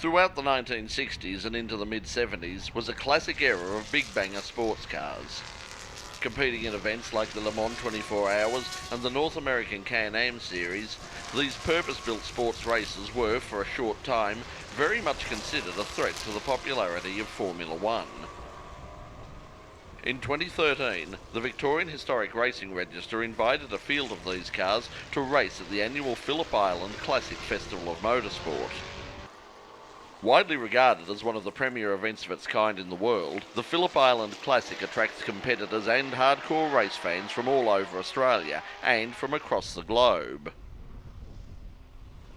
Throughout the 1960s and into the mid-70s was a classic era of big banger sports cars. Competing in events like the Le Mans 24 Hours and the North American Can-Am Series, these purpose-built sports races were, for a short time, very much considered a threat to the popularity of Formula One. In 2013, the Victorian Historic Racing Register invited a field of these cars to race at the annual Phillip Island Classic Festival of Motorsport. Widely regarded as one of the premier events of its kind in the world, the Phillip Island Classic attracts competitors and hardcore race fans from all over Australia and from across the globe.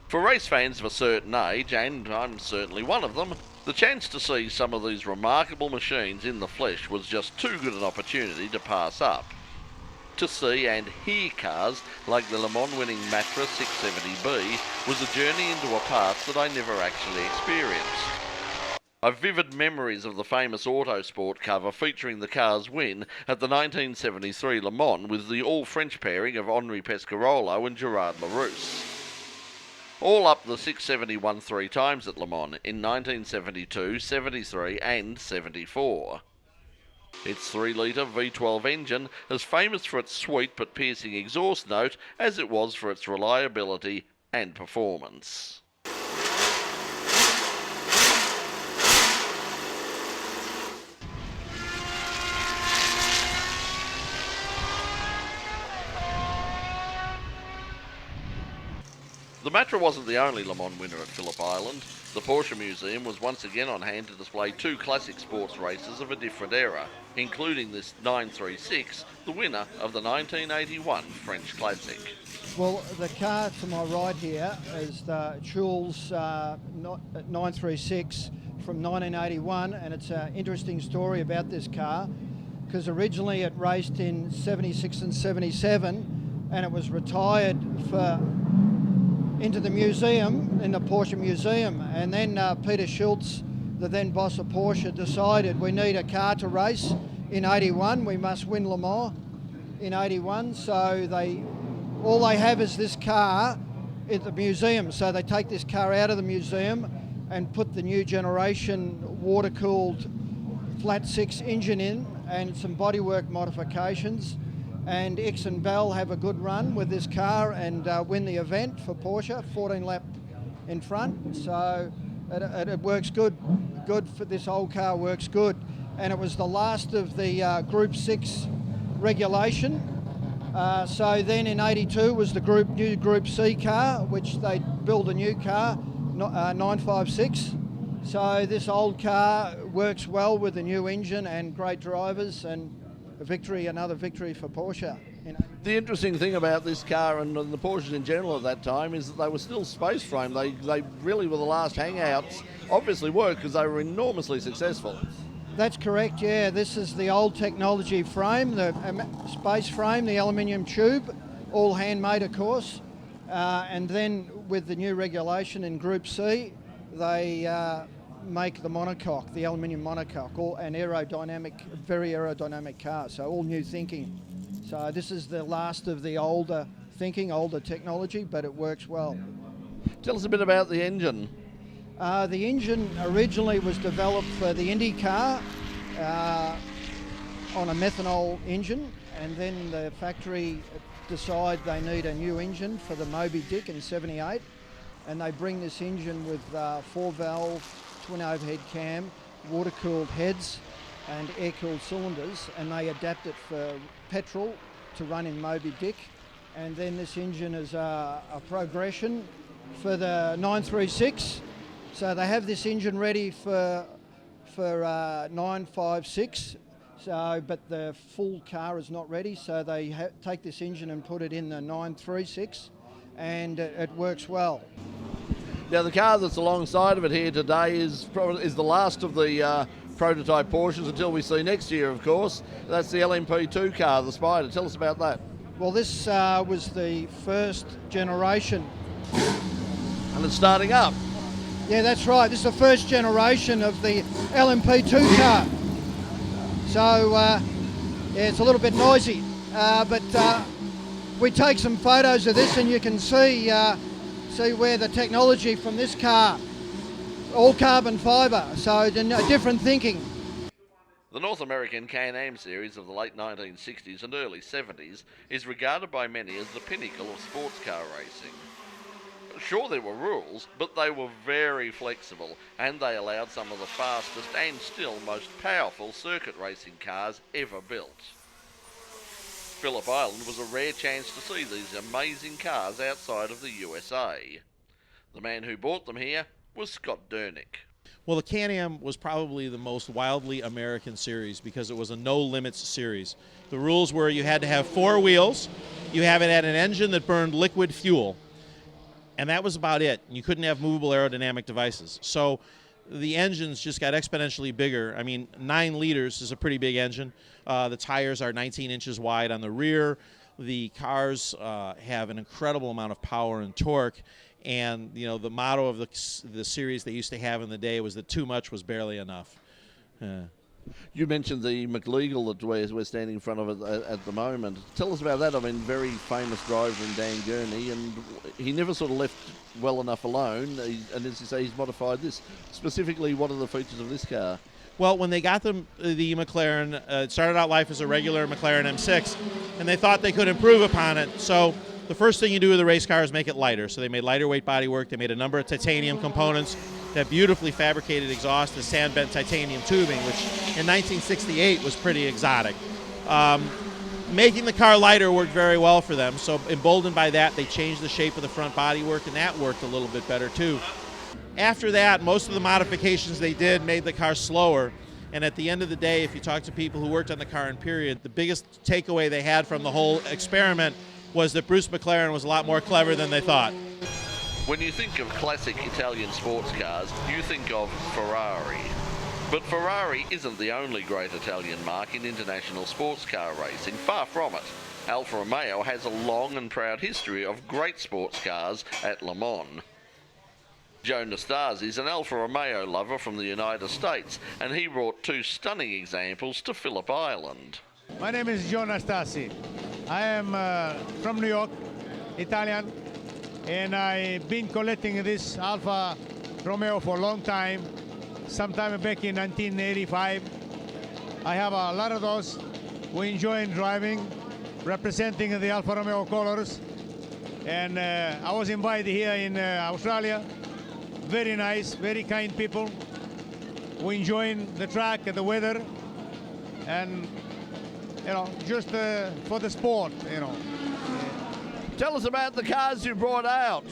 For race fans of a certain age, and I'm certainly one of them, the chance to see some of these remarkable machines in the flesh was just too good an opportunity to pass up. To see and hear cars like the Le Mans winning Matra 670B was a journey into a past that I never actually experienced. I've vivid memories of the famous Autosport cover featuring the car's win at the 1973 Le Mans with the all-French pairing of Henri Pescarolo and Gerard Larousse. All up the 670 won 3 times at Le Mans in 1972, 73 and 74. Its 3-litre V12 engine, as famous for its sweet but piercing exhaust note as it was for its reliability and performance. The Matra wasn't the only Le Mans winner at Phillip Island. The Porsche Museum was once again on hand to display 2 classic sports races of a different era, including this 936, the winner of the 1981 French Classic. Well, the car to my right here is the Jules 936 from 1981, and it's an interesting story about this car because originally it raced in 76 and 77 and it was retired into the museum, in the Porsche Museum, and then Peter Schultz, the then boss of Porsche, decided we need a car to race in 81, we must win Le Mans in 81, so all they have is this car at the museum, so they take this car out of the museum and put the new generation water-cooled flat 6 engine in and some bodywork modifications. And X and Bell have a good run with this car and win the event for Porsche, 14 lap in front. So it works good. Good for this old car, works good. And it was the last of the Group 6 regulation. So then in 82 was the new Group C car, which they build a new car, 956. So this old car works well with the new engine and great drivers, and another victory for Porsche. The interesting thing about this car and the Porsches in general at that time is that they were still space frame. They really were the last hangouts. Obviously worked because they were enormously successful. That's correct, yeah. This is the old technology frame, the space frame, the aluminium tube, all handmade of course. And then with the new regulation in Group C, they make the monocoque, the aluminium monocoque, all an aerodynamic, very aerodynamic car, so all new thinking. So this is the last of the older thinking, older technology, but it works well. Tell us a bit about the engine. The engine originally was developed for the Indy car on a methanol engine, and then the factory decide they need a new engine for the Moby Dick in 78, and they bring this engine with 4-valve, twin overhead cam, water-cooled heads and air-cooled cylinders, and they adapt it for petrol to run in Moby Dick. And then this engine is a progression for the 936. So they have this engine ready for 956. So, but the full car is not ready, so they take this engine and put it in the 936, and it works well. Now the car that's alongside of it here today is the last of the prototype Porsches until we see next year, of course. That's the LMP2 car, the Spider. Tell us about that. Well, this was the first generation. And it's starting up. Yeah, that's right. This is the first generation of the LMP2 car. So, yeah, it's a little bit noisy, but we take some photos of this and you can see where the technology from this car all carbon fibre, so it's a different thinking. The North American Can-Am series of the late 1960s and early 70s is regarded by many as the pinnacle of sports car racing. Sure, there were rules, but they were very flexible, and they allowed some of the fastest and still most powerful circuit racing cars ever built. Phillip Island was a rare chance to see these amazing cars outside of the USA. The man who bought them here was Scott Dernick. Well, the Can-Am was probably the most wildly American series because it was a no-limits series. The rules were you had to have 4 wheels, you had an engine that burned liquid fuel, and that was about it. You couldn't have movable aerodynamic devices. So the engines just got exponentially bigger. I mean, 9 liters is a pretty big engine. The tires are 19 inches wide on the rear. The cars have an incredible amount of power and torque. And, you know, the motto of the series they used to have in the day was that too much was barely enough. You mentioned the McLegal that we're standing in front of at the moment. Tell us about that. I mean, very famous driver in Dan Gurney, and he never sort of left well enough alone. And as you say, he's modified this. Specifically, what are the features of this car? Well, when they got the McLaren, it started out life as a regular McLaren M6, and they thought they could improve upon it. So the first thing you do with a race car is make it lighter. So they made lighter weight bodywork. They made a number of titanium components, that beautifully fabricated exhaust, the sand-bent titanium tubing, which in 1968 was pretty exotic. Making the car lighter worked very well for them, so emboldened by that, they changed the shape of the front bodywork, and that worked a little bit better too. After that, most of the modifications they did made the car slower, and at the end of the day, if you talk to people who worked on the car in period, the biggest takeaway they had from the whole experiment was that Bruce McLaren was a lot more clever than they thought. When you think of classic Italian sports cars, you think of Ferrari. But Ferrari isn't the only great Italian mark in international sports car racing, far from it. Alfa Romeo has a long and proud history of great sports cars at Le Mans. Joe Nastasi is an Alfa Romeo lover from the United States, and he brought 2 stunning examples to Phillip Island. My name is Joe Nastasi. I am from New York, Italian, and I've been collecting this Alfa Romeo for a long time, sometime back in 1985. I have a lot of those. We enjoy driving, representing the Alfa Romeo colors. And I was invited here in Australia. Very nice, very kind people. We enjoying the track and the weather, and you know, just for the sport, you know. Tell us about the cars you brought out.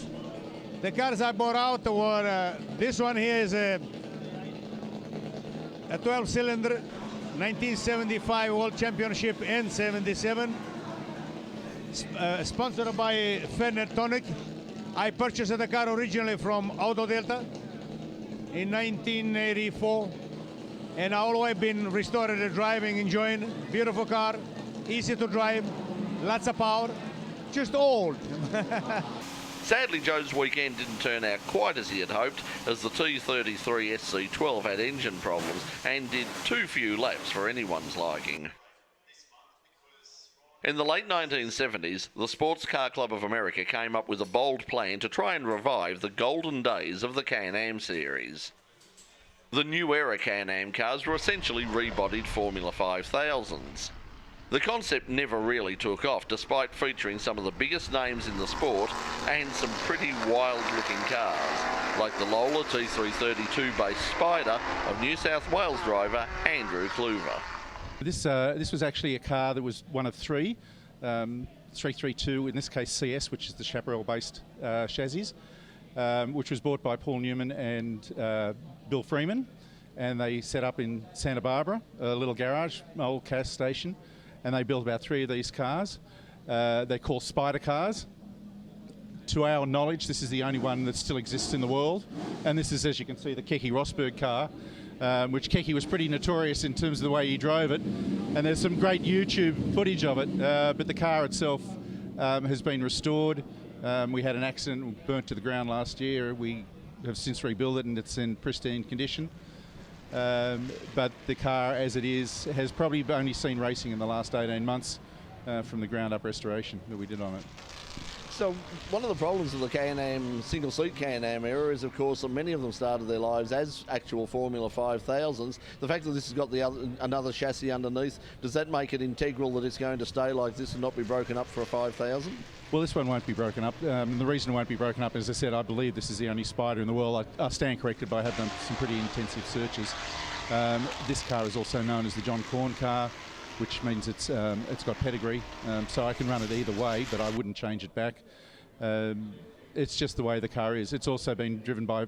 The cars I brought out were, this one here is a 12-cylinder 1975 World Championship and 77, sponsored by Fenner Tonic. I purchased the car originally from Auto Delta in 1984, and I've always been restored driving, enjoying. Beautiful car, easy to drive, lots of power, just old. Sadly, Joe's weekend didn't turn out quite as he had hoped, as the T33 SC12 had engine problems and did too few laps for anyone's liking. In the late 1970s, the Sports Car Club of America came up with a bold plan to try and revive the golden days of the Can-Am series. The new era Can-Am cars were essentially rebodied Formula 5000s. The concept never really took off, despite featuring some of the biggest names in the sport and some pretty wild-looking cars, like the Lola T332 based Spider of New South Wales driver Andrew Kluver. This was actually a car that was one of 3, 332, in this case CS, which is the Chaparral-based chassis, which was bought by Paul Newman and Bill Freeman, and they set up in Santa Barbara, a little garage, an old gas station, and they built about 3 of these cars. They're called Spider cars. To our knowledge, this is the only one that still exists in the world, and this is, as you can see, the Keke Rosberg car, which Keke was pretty notorious in terms of the way he drove it, and there's some great YouTube footage of it, but the car itself has been restored. We had an accident, burnt to the ground last year. We have since rebuilt it and it's in pristine condition. But the car as it is has probably only seen racing in the last 18 months from the ground up restoration that we did on it. So one of the problems with the Can-Am, single-seat Can-Am era is, of course, that many of them started their lives as actual Formula 5000s. The fact that this has got another chassis underneath, does that make it integral that it's going to stay like this and not be broken up for a 5000? Well, this one won't be broken up. The reason it won't be broken up, as I said, I believe this is the only Spider in the world. I stand corrected, but I have done some pretty intensive searches. This car is also known as the John Corn car, which means it's got pedigree, so I can run it either way, but I wouldn't change it back. It's just the way the car is. It's also been driven by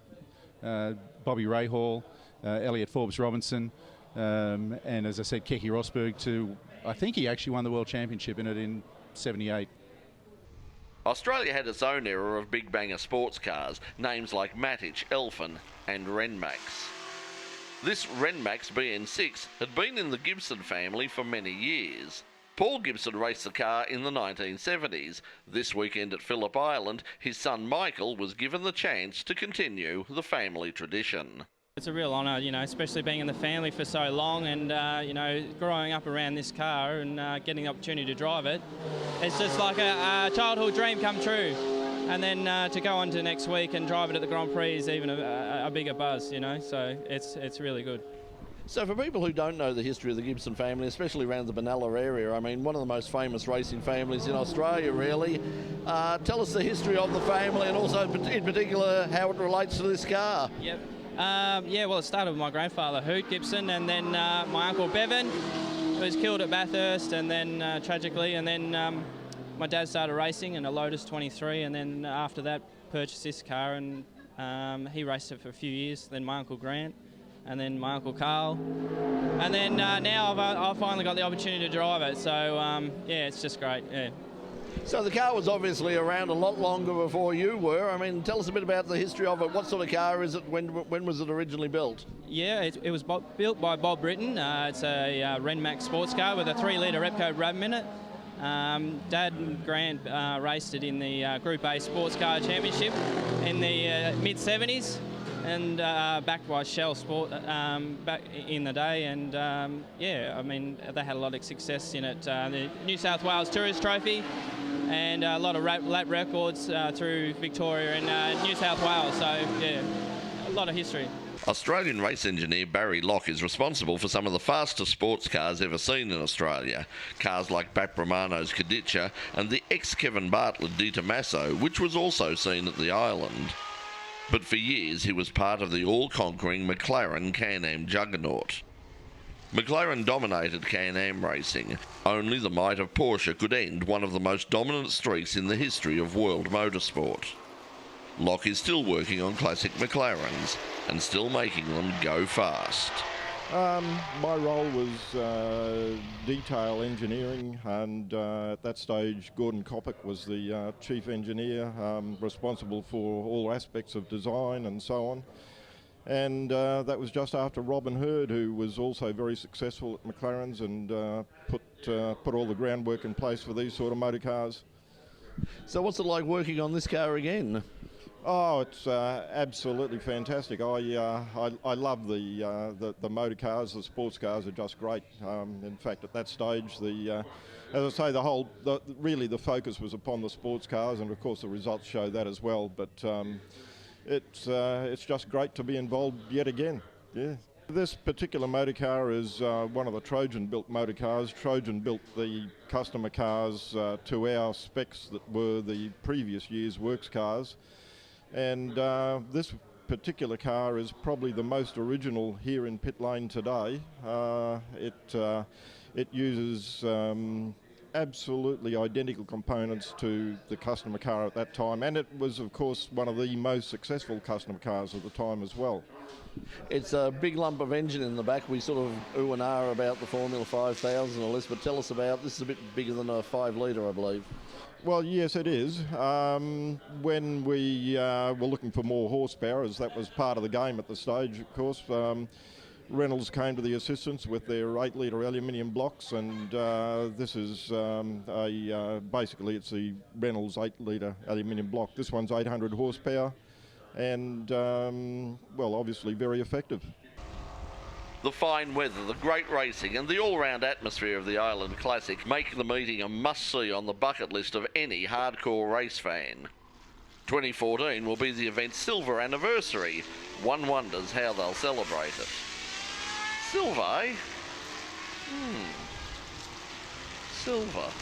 Bobby Rahal, Elliot Forbes Robinson, and as I said, Keke Rosberg. I think he actually won the World Championship in it in '78. Australia had its own era of big banger sports cars, names like Matic, Elfin and Renmax. This Renmax BN6 had been in the Gibson family for many years. Paul Gibson raced the car in the 1970s. This weekend at Phillip Island, his son Michael was given the chance to continue the family tradition. It's a real honour, you know, especially being in the family for so long and, you know, growing up around this car and getting the opportunity to drive it. It's just like a childhood dream come true. And then to go on to next week and drive it at the Grand Prix is even a bigger buzz, you know, so it's really good. So for people who don't know the history of the Gibson family, especially around the Benalla area, I mean, one of the most famous racing families in Australia, really. Tell us the history of the family and also in particular how it relates to this car. Yep. Yeah, well, it started with my grandfather, Hoot Gibson, and then my uncle Bevan, who was killed at Bathurst, and then tragically, and then my dad started racing in a Lotus 23, and then after that purchased this car, and he raced it for a few years. Then my uncle Grant, and then my uncle Carl, and then now I've finally got the opportunity to drive it. So yeah, it's just great. Yeah. So the car was obviously around a lot longer before you were. I mean, tell us a bit about the history of it. What sort of car is it? When was it originally built? Yeah, it was built by Bob Britton. It's a Renmax sports car with a 3-litre Repco Ram in it. Dad and Grant raced it in the Group A Sports Car Championship in the mid-70s and backed by Shell Sport back in the day. And yeah, I mean, they had a lot of success in it. The New South Wales Tourist Trophy and a lot of lap records through Victoria and New South Wales. So yeah, a lot of history. Australian race engineer Barry Locke is responsible for some of the fastest sports cars ever seen in Australia. Cars like Bap Romano's Kaditcha and the ex-Kevin Bartlett Di Tommaso, which was also seen at the island. But for years he was part of the all-conquering McLaren Can-Am juggernaut. McLaren dominated Can-Am racing. Only the might of Porsche could end one of the most dominant streaks in the history of world motorsport. Locke is still working on classic McLarens and still making them go fast. My role was detail engineering, and at that stage Gordon Coppock was the chief engineer, responsible for all aspects of design and so on. And that was just after Robin Hurd, who was also very successful at McLaren's and put all the groundwork in place for these sort of motor cars. So what's it like working on this car again? Oh, it's absolutely fantastic. I love the motor cars. The sports cars are just great. In fact, at that stage, as I say, really the focus was upon the sports cars, and of course the results show that as well. But it's just great to be involved yet again. Yeah. This particular motor car is one of the Trojan-built motor cars. Trojan built the customer cars to our specs that were the previous year's works cars. And this particular car is probably the most original here in pit lane today. It uses absolutely identical components to the customer car at that time, and it was of course one of the most successful customer cars of the time as well. It's a big lump of engine in the back. We sort of ooh and ah about the Formula 5000 or less, but tell us about, this is a bit bigger than a 5-litre, I believe. Well, yes, it is. When we were looking for more horsepower, as that was part of the game at the stage, of course, Reynolds came to the assistance with their 8-litre aluminium blocks, and this is basically it's the Reynolds 8-litre aluminium block. This one's 800 horsepower and, well, obviously very effective. The fine weather, the great racing and the all-round atmosphere of the Island Classic make the meeting a must-see on the bucket list of any hardcore race fan. 2014 will be the event's silver anniversary. One wonders how they'll celebrate it. Silver, eh? Silver.